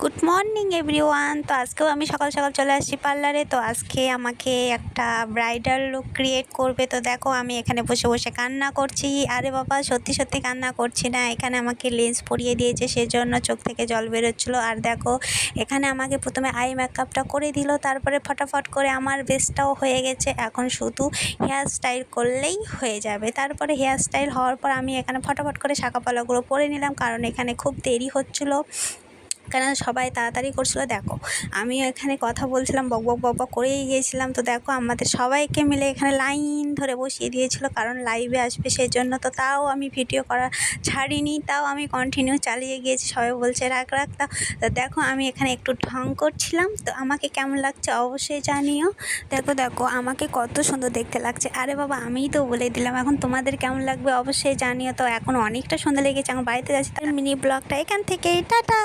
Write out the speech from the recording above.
Good morning everyone. তো আজকেও আমি সকাল সকাল চলে আসছি পার্লারে। তো আজকে আমাকে একটা ব্রাইডাল লুক ক্রিয়েট করবে। তো দেখো আমি এখানে বসে বসে কান্না করছি। আরে বাবা, সত্যি সত্যি কান্না করছি না, এখানে আমাকে লেন্স পরিয়ে দিয়েছে, সেজন্য চোখ থেকে জল বেরোচ্ছিলো। আর দেখো এখানে আমাকে প্রথমে আই মেকআপটা করে দিল, তারপরে ফটাফট করে আমার বেসটাও হয়ে গেছে। এখন শুধু হেয়ার স্টাইল করলেই হয়ে যাবে। তারপরে হেয়ার স্টাইল হওয়ার পর আমি এখানে ফটাফট করে শাঁখাপালাগুলো পরে নিলাম, কারণ এখানে খুব দেরি হচ্ছিলো, কারণ সবাই তাড়াতাড়ি করছিল। দেখো আমিও এখানে কথা বলছিলাম, বক বক বক বক করেই গিয়েছিলাম। তো দেখো আমাদের সবাইকে মিলে এখানে লাইন ধরে বসিয়ে দিয়েছিল, কারণ লাইভে আসবে সেই জন্য। তো তাও আমি ভিডিও করা ছাড়িনি, তাও আমি কন্টিনিউ চালিয়ে গিয়েছি। সবাই বলছে রাখ রাখ। তো দেখো আমি এখানে একটু ঢং করছিলাম। তো আমাকে কেমন লাগছে অবশ্যই জানিও। দেখো দেখো আমাকে কত সুন্দর দেখতে লাগছে। আরে বাবা, আমিই তো বলে দিলাম, এখন তোমাদের কেমন লাগবে অবশ্যই জানিও। তো এখন অনেকটা সুন্দর লেগেছে, আমার বাড়িতে যাচ্ছি। তার মিনি ব্লগটা এখান থেকেই, টাটা।